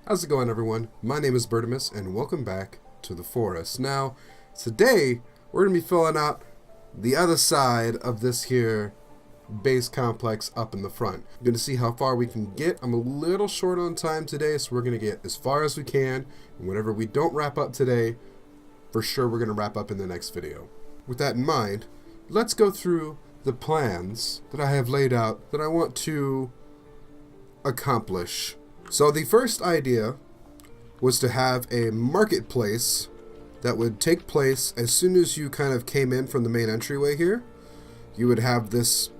How's it going, everyone? My name is Bertimus, and welcome back to the forest. Now, today, we're going to be filling out the other side of this here base complex up in the front. I'm going to see how far we can get. I'm a little short on time today, so we're going to get as far as we can, and whatever we don't wrap up today, for sure we're going to wrap up in the next video. With that in mind, let's go through the plans that I have laid out that I want to accomplish. So the first idea was to have a marketplace that would take place as soon as you kind of came in from the main entryway here. You would have this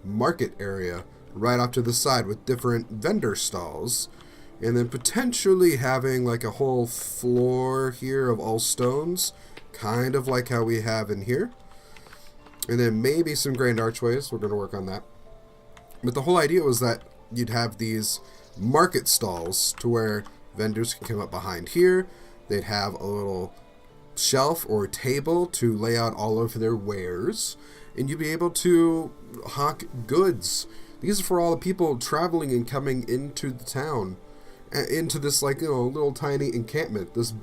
market area right off to the side with different vendor stalls, and then potentially having like a whole floor here of all stones, kind of like how we have in here. And then maybe some grand archways. We're going to work on that. But the whole idea was that you'd have these market stalls to where vendors can come up behind here. They'd have a little shelf or table to lay out all of their wares, and you'd be able to hawk goods. These are for all the people traveling and coming into the town, into this little tiny encampment, this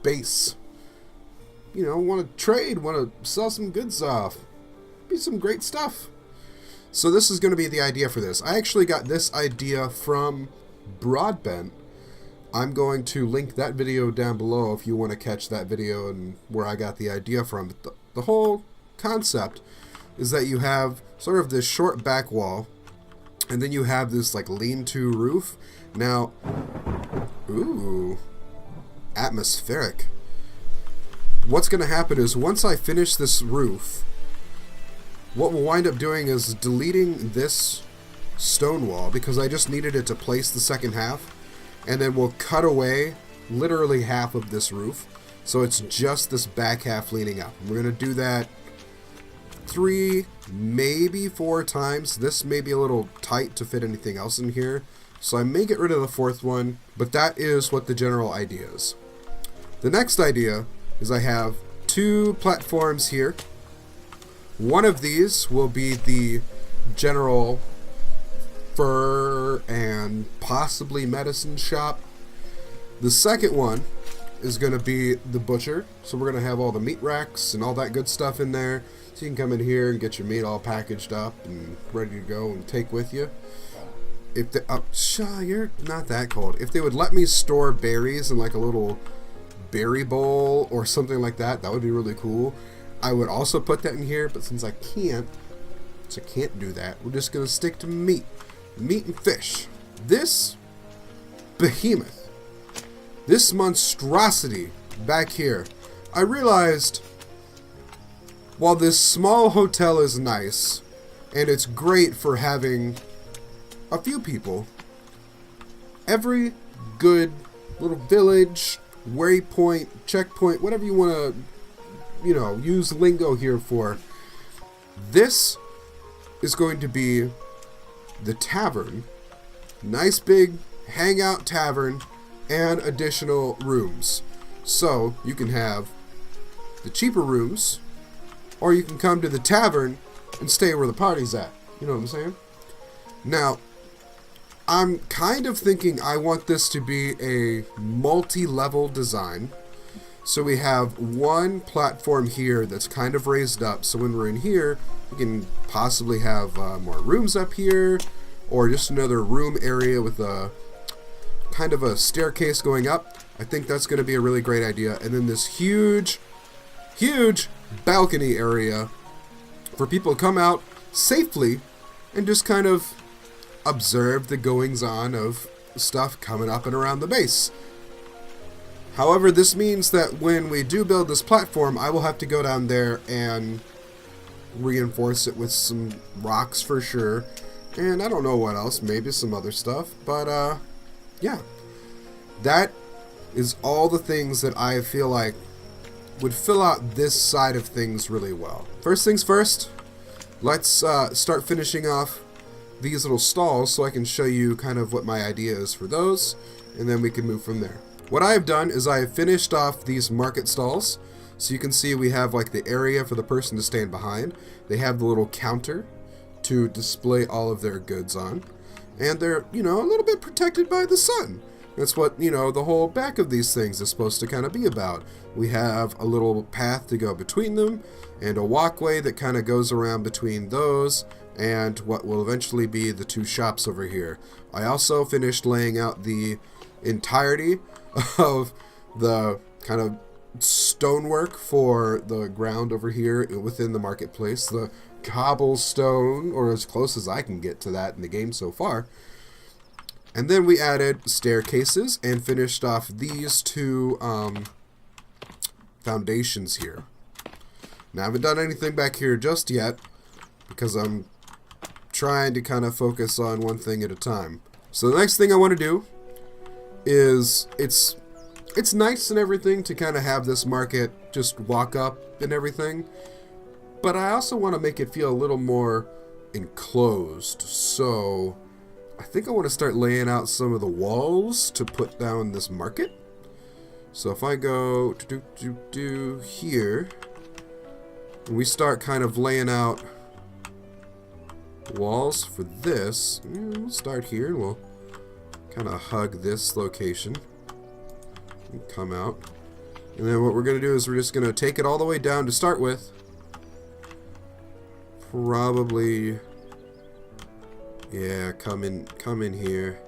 base. Want to trade, want to sell some goods off. Be some great stuff. So this is going to be the idea for this. I actually got this idea from Broadbent. I'm going to link that video down below if you want to catch that video and where I got the idea from. But the whole concept is that you have sort of this short back wall, and then you have this like lean-to roof. Now, ooh, atmospheric. What's going to happen is once I finish this roof, what we'll wind up doing is deleting this stone wall because I just needed it to place the second half, and then we'll cut away literally half of this roof, so it's just this back half leaning up. We're going to do that 3, maybe 4 times. This may be a little tight to fit anything else in here, so I may get rid of the 4th one, but that is what the general idea is. The next idea is I have 2 platforms here. One of these will be the general fur and possibly medicine shop. The second one is going to be the butcher. So we're going to have all the meat racks and all that good stuff in there. So you can come in here and get your meat all packaged up and ready to go and take with you. If they, you're not that cold. If they would let me store berries in like a little berry bowl or something like that, that would be really cool. I would also put that in here, but since I can't do that, we're just going to stick to meat and fish. This behemoth, this monstrosity back here, I realized while this small hotel is nice, and it's great for having a few people, every good little village, waypoint, checkpoint, whatever you want to use lingo here for. This is going to be the tavern. Nice big hangout tavern and additional rooms. So you can have the cheaper rooms, or you can come to the tavern and stay where the party's at. You know what I'm saying? Now, I'm kind of thinking I want this to be a multi-level design. So we have one platform here that's kind of raised up, so when we're in here, we can possibly have more rooms up here, or just another room area with a kind of a staircase going up. I think that's going to be a really great idea. And then this huge balcony area for people to come out safely and just kind of observe the goings-on of stuff coming up and around the base. However, this means that when we do build this platform, I will have to go down there and reinforce it with some rocks for sure. And I don't know what else, maybe some other stuff. But, yeah. That is all the things that I feel like would fill out this side of things really well. First things first, let's start finishing off these little stalls so I can show you kind of what my idea is for those, and then we can move from there. What I have done is I have finished off these market stalls. So you can see we have like the area for the person to stand behind. They have the little counter to display all of their goods on. And they're, a little bit protected by the sun. That's what, you know, the whole back of these things is supposed to kind of be about. We have a little path to go between them, and a walkway that kind of goes around between those, and what will eventually be the two shops over here. I also finished laying out the entirety of the kind of stonework for the ground over here within the marketplace. The cobblestone, or as close as I can get to that in the game so far. And then we added staircases and finished off these two foundations here. Now I haven't done anything back here just yet because I'm trying to kind of focus on one thing at a time. So the next thing I want to do is it's nice and everything to kind of have this market just walk up and everything, but I also want to make it feel a little more enclosed. So I think I want to start laying out some of the walls to put down this market. So if I go here, and we start kind of laying out walls for this, we'll start here and we'll kind of hug this location and come out. And then what we're going to do is we're just going to take it all the way down to start with. Probably, yeah, come in here.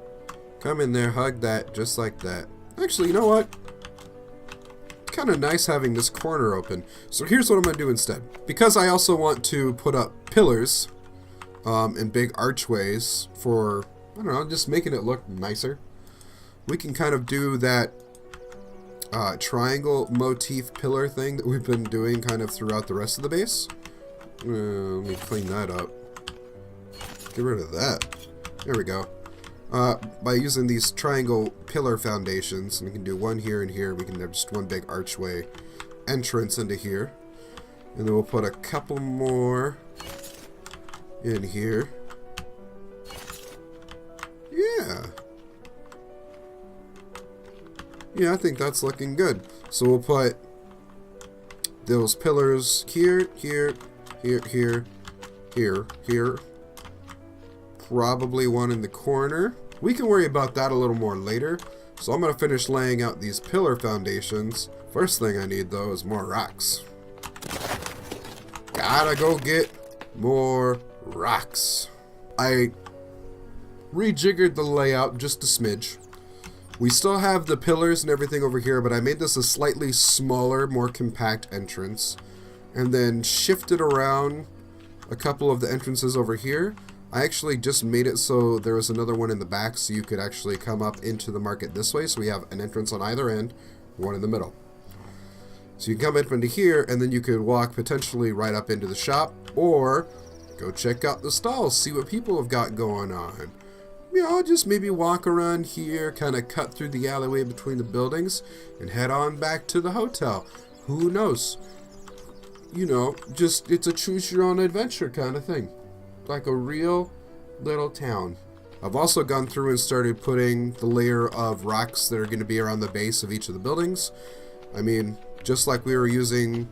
Come in there, hug that, just like that. Actually, you know what? Kind of nice having this corner open. So here's what I'm going to do instead. Because I also want to put up pillars and big archways for, I don't know, just making it look nicer. We can kind of do that triangle motif pillar thing that we've been doing kind of throughout the rest of the base. Let me clean that up. Get rid of that. There we go. By using these triangle pillar foundations, we can do one here and here. We can have just one big archway entrance into here. And then we'll put a couple more in here. Yeah. Yeah, I think that's looking good. So we'll put those pillars here, here, here, here, here, here. Probably one in the corner. We can worry about that a little more later. So I'm going to finish laying out these pillar foundations. First thing I need though is more rocks. Gotta go get more rocks. I rejiggered the layout just a smidge. We still have the pillars and everything over here, but I made this a slightly smaller, more compact entrance. And then shifted around a couple of the entrances over here. I actually just made it so there was another one in the back so you could actually come up into the market this way. So we have an entrance on either end, one in the middle. So you can come up into here and then you could walk potentially right up into the shop or go check out the stalls, see what people have got going on. You know, just maybe walk around here, kind of cut through the alleyway between the buildings and head on back to the hotel. Who knows? You know, just it's a choose your own adventure kind of thing. Like a real little town. I've also gone through and started putting the layer of rocks that are going to be around the base of each of the buildings. I mean, just like we were using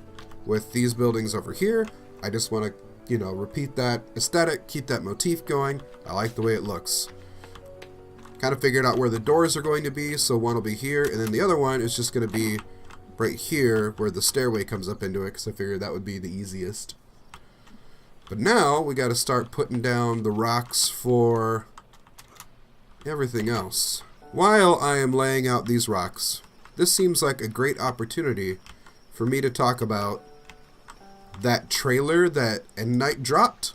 with these buildings over here, I just want to, you know, repeat that aesthetic, keep that motif going. I like the way it looks. Kind of figured out where the doors are going to be, so one will be here, and then the other one is just going to be right here where the stairway comes up into it, because I figured that would be the easiest. But now we got to start putting down the rocks for everything else. While I am laying out these rocks, this seems like a great opportunity for me to talk about that trailer that N-Night dropped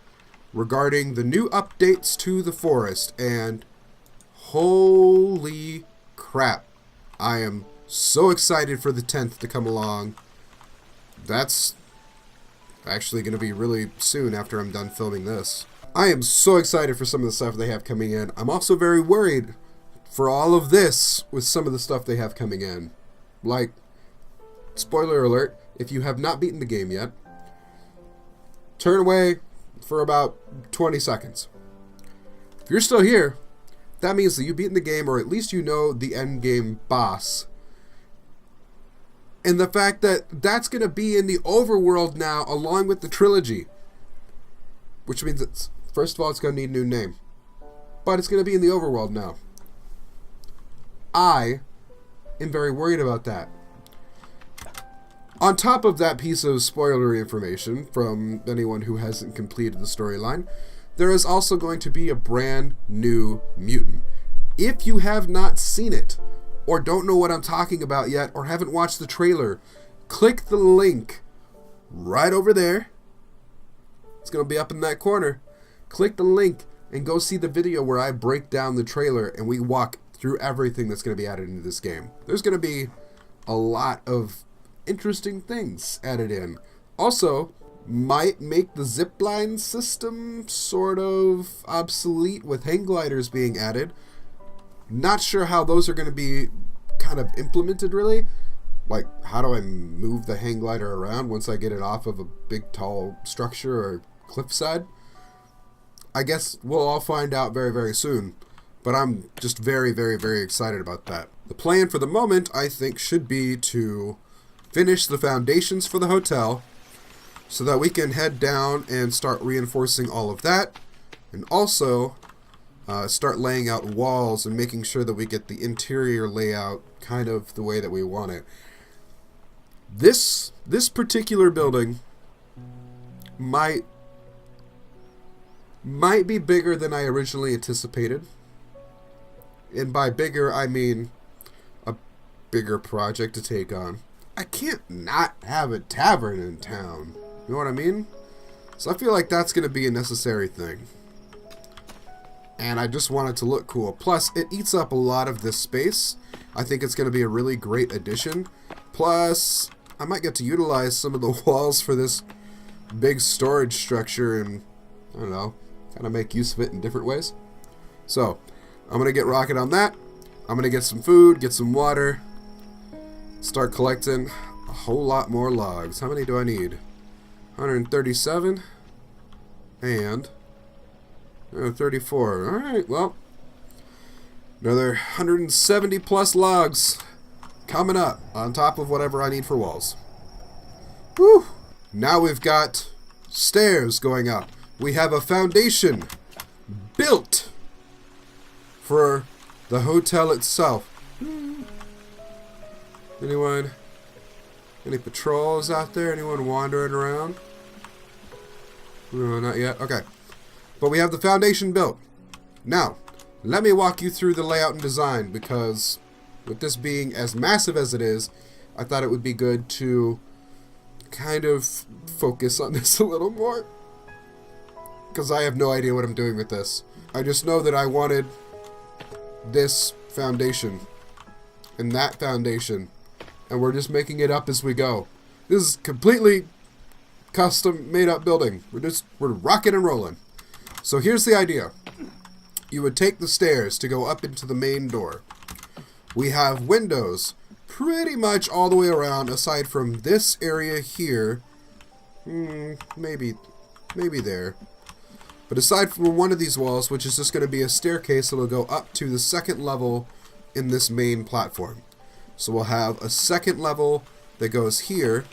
regarding the new updates to the forest. And holy crap, I am so excited for the 10th to come along. That's actually going to be really soon after I'm done filming this. I am so excited for some of the stuff they have coming in. I'm also very worried for all of this with some of the stuff they have coming in. Like, spoiler alert, if you have not beaten the game yet, turn away for about 20 seconds. If you're still here, that means that you've beaten the game, or at least you know the end game boss. And the fact that that's going to be in the overworld now, along with the trilogy. Which means it's, first of all, it's going to need a new name. But it's going to be in the overworld now. I am very worried about that. On top of that piece of spoilery information from anyone who hasn't completed the storyline, there is also going to be a brand new mutant. If you have not seen it, or don't know what I'm talking about yet, or haven't watched the trailer, click the link right over there. It's going to be up in that corner. Click the link and go see the video where I break down the trailer and we walk through everything that's going to be added into this game. There's going to be a lot of interesting things added in. Also, might make the zipline system sort of obsolete with hang gliders being added. Not sure how those are going to be kind of implemented really. Like, how do I move the hang glider around once I get it off of a big tall structure or cliffside? I guess we'll all find out very, very soon. But I'm just very, very, very excited about that. The plan for the moment, I think, should be to finish the foundations for the hotel so that we can head down and start reinforcing all of that. And also start laying out walls and making sure that we get the interior layout kind of the way that we want it. This particular building might be bigger than I originally anticipated. And by bigger, I mean a bigger project to take on. I can't not have a tavern in town. You know what I mean? So I feel like that's going to be a necessary thing. And I just want it to look cool. Plus, it eats up a lot of this space. I think it's going to be a really great addition. Plus, I might get to utilize some of the walls for this big storage structure and, I don't know, kind of make use of it in different ways. So, I'm going to get rocking on that. I'm going to get some food, get some water, start collecting a whole lot more logs. How many do I need? 137 and 34. Alright, well, another 170 plus logs coming up on top of whatever I need for walls. Whew! Now we've got stairs going up. We have a foundation built for the hotel itself. Anyone? Any patrols out there? Anyone wandering around? No, not yet. Okay. But we have the foundation built. Now, let me walk you through the layout and design, because with this being as massive as it is, I thought it would be good to kind of focus on this a little more. Because I have no idea what I'm doing with this. I just know that I wanted this foundation and that foundation, and we're just making it up as we go. This is completely custom made up building. We're rocking and rolling. So here's the idea. You would take the stairs to go up into the main door. We have windows pretty much all the way around, aside from this area here. Maybe there. But aside from one of these walls, which is just going to be a staircase that will go up to the second level in this main platform. So we'll have a second level that goes here.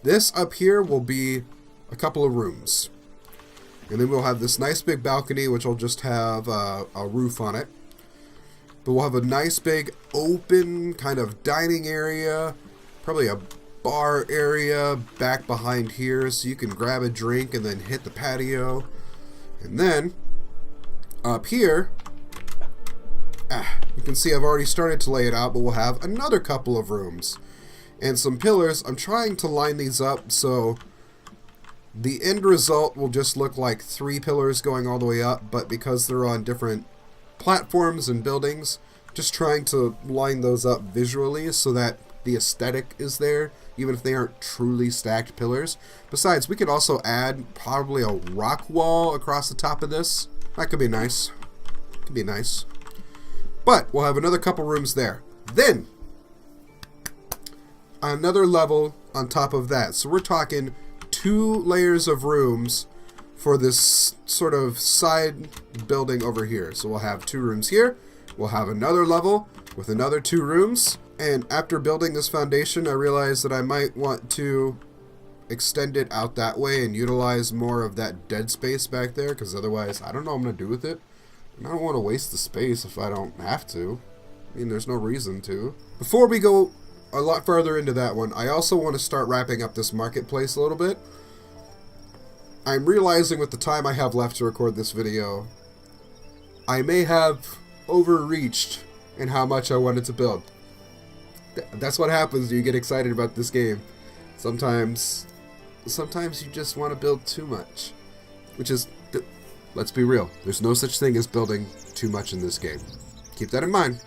This up here will be a couple of rooms. And then we'll have this nice big balcony, which will just have a roof on it. But we'll have a nice big open kind of dining area. Probably a bar area back behind here, so you can grab a drink and then hit the patio. And then, up here, you can see I've already started to lay it out, but we'll have another couple of rooms. And some pillars. I'm trying to line these up so the end result will just look like 3 pillars going all the way up, but because they're on different platforms and buildings, just trying to line those up visually so that the aesthetic is there, even if they aren't truly stacked pillars. Besides, we could also add probably a rock wall across the top of this. That could be nice. Could be nice. But we'll have another couple rooms there. Then, another level on top of that. So we're talking 2 layers of rooms for this sort of side building over here. So we'll have 2 rooms here. We'll have another level with another 2 rooms. And after building this foundation, I realized that I might want to extend it out that way and utilize more of that dead space back there, because otherwise I don't know what I'm going to do with it. And I don't want to waste the space if I don't have to. I mean, there's no reason to. Before we go a lot further into that one, I also want to start wrapping up this marketplace a little bit. I'm realizing with the time I have left to record this video, I may have overreached in how much I wanted to build. That's what happens when you get excited about this game. Sometimes you just want to build too much. Which is, let's be real, there's no such thing as building too much in this game. Keep that in mind.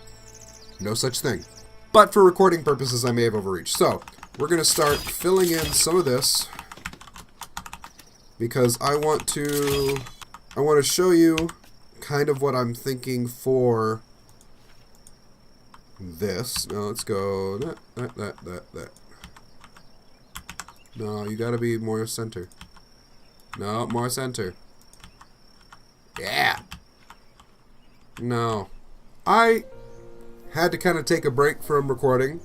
No such thing. But for recording purposes, I may have overreached. So, we're going to start filling in some of this, because I want to show you kind of what I'm thinking for this. Now let's go that. No, you gotta be more center. No, more center. Yeah. No. I had to kind of take a break from recording.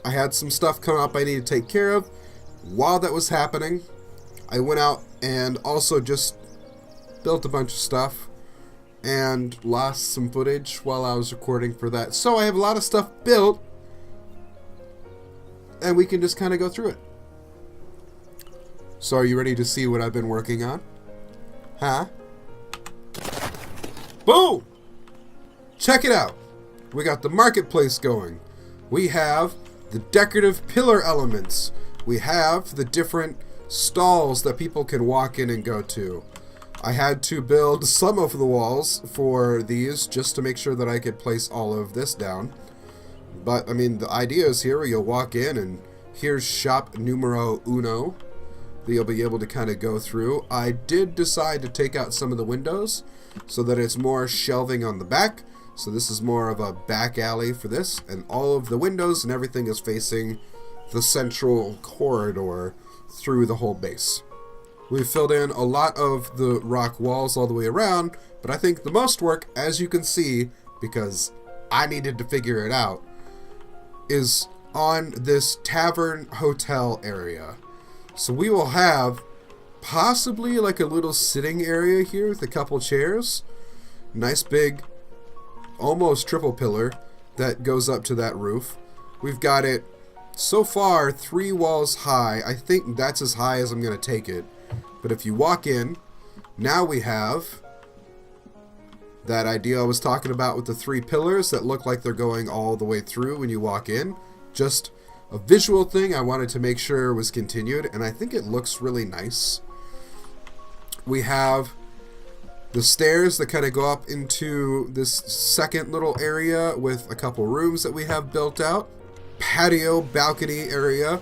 I had some stuff come up I needed to take care of. While that was happening, I went out and also just built a bunch of stuff and lost some footage while I was recording for that. So I have a lot of stuff built, and we can just kind of go through it. So are you ready to see what I've been working on? Huh? Boom! Check it out. We got the marketplace going. We have the decorative pillar elements. We have the different stalls that people can walk in and go to. I had to build some of the walls for these just to make sure that I could place all of this down. But, I mean, the idea is here where you'll walk in and here's shop numero uno that you'll be able to kind of go through. I did decide to take out some of the windows so that it's more shelving on the back. So this is more of a back alley for this, and all of the windows and everything is facing the central corridor through the whole base. We've filled in a lot of the rock walls all the way around, but I think the most work, as you can see, because I needed to figure it out, is on this tavern hotel area. So we will have possibly like a little sitting area here with a couple chairs. Nice big, almost triple pillar that goes up to that roof. We've got it so far 3 walls high. I think that's as high as I'm going to take it. But if you walk in, now we have that idea I was talking about with the 3 pillars that look like they're going all the way through when you walk in. Just a visual thing I wanted to make sure was continued, and I think it looks really nice. We have the stairs that kind of go up into this second little area with a couple rooms that we have built out. Patio balcony area,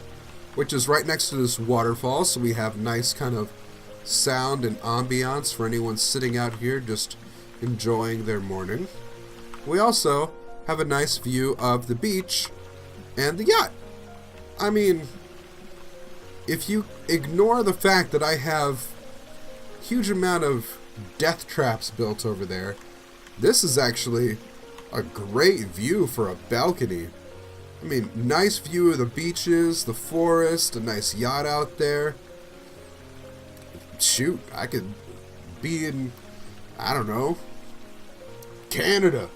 which is right next to this waterfall, so we have nice kind of sound and ambiance for anyone sitting out here just enjoying their morning. We also have a nice view of the beach and the yacht. I mean, if you ignore the fact that I have a huge amount of death traps built over there, this is actually a great view for a balcony. I mean, nice view of the beaches, the forest, a nice yacht out there. Shoot, I could be in, I don't know, Canada.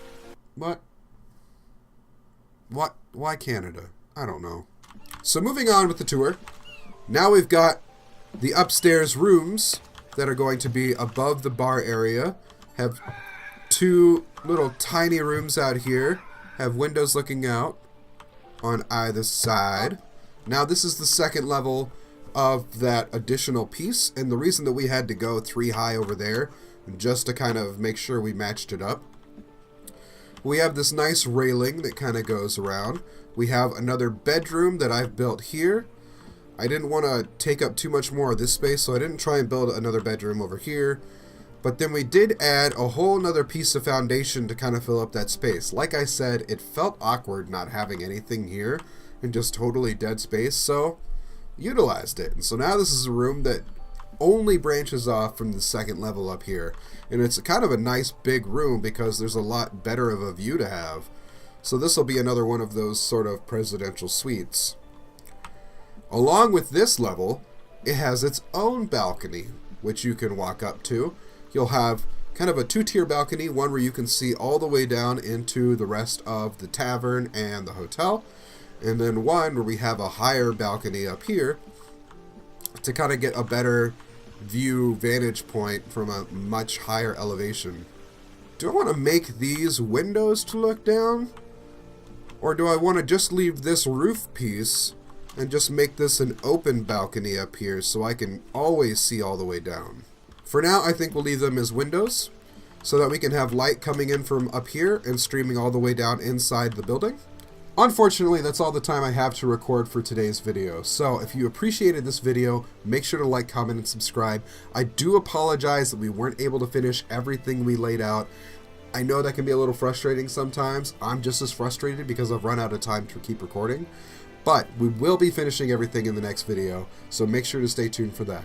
What? Why Canada? I don't know. So moving on with the tour. Now we've got the upstairs rooms that are going to be above the bar area. Have 2 little tiny rooms out here. Have windows looking out on either side. Now this is the second level of that additional piece, and the reason that we had to go 3 high over there just to kind of make sure we matched it up. We have this nice railing that kind of goes around. We have another bedroom that I've built here. I didn't want to take up too much more of this space, so I didn't try and build another bedroom over here. But then we did add a whole nother piece of foundation to kind of fill up that space. Like I said, it felt awkward not having anything here and just totally dead space, so utilized it. And so now this is a room that only branches off from the second level up here. And it's kind of a nice big room because there's a lot better of a view to have. So this will be another one of those sort of presidential suites. Along with this level, it has its own balcony, which you can walk up to. You'll have kind of a two-tier balcony, one where you can see all the way down into the rest of the tavern and the hotel, and then one where we have a higher balcony up here to kind of get a better view vantage point from a much higher elevation. Do I want to make these windows to look down? Or do I want to just leave this roof piece and just make this an open balcony up here so I can always see all the way down? For now, I think we'll leave them as windows so that we can have light coming in from up here and streaming all the way down inside the building. Unfortunately, that's all the time I have to record for today's video. So if you appreciated this video, make sure to like, comment, and subscribe. I do apologize that we weren't able to finish everything we laid out. I know that can be a little frustrating sometimes. I'm just as frustrated because I've run out of time to keep recording. But we will be finishing everything in the next video, so make sure to stay tuned for that.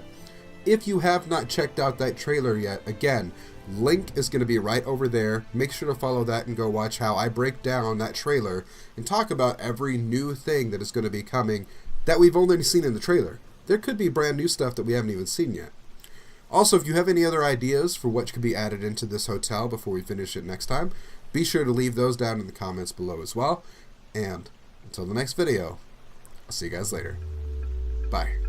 If you have not checked out that trailer yet, again, link is going to be right over there. Make sure to follow that and go watch how I break down that trailer and talk about every new thing that is going to be coming that we've only seen in the trailer. There could be brand new stuff that we haven't even seen yet. Also, if you have any other ideas for what could be added into this hotel before we finish it next time, be sure to leave those down in the comments below as well. And until the next video, I'll see you guys later. Bye.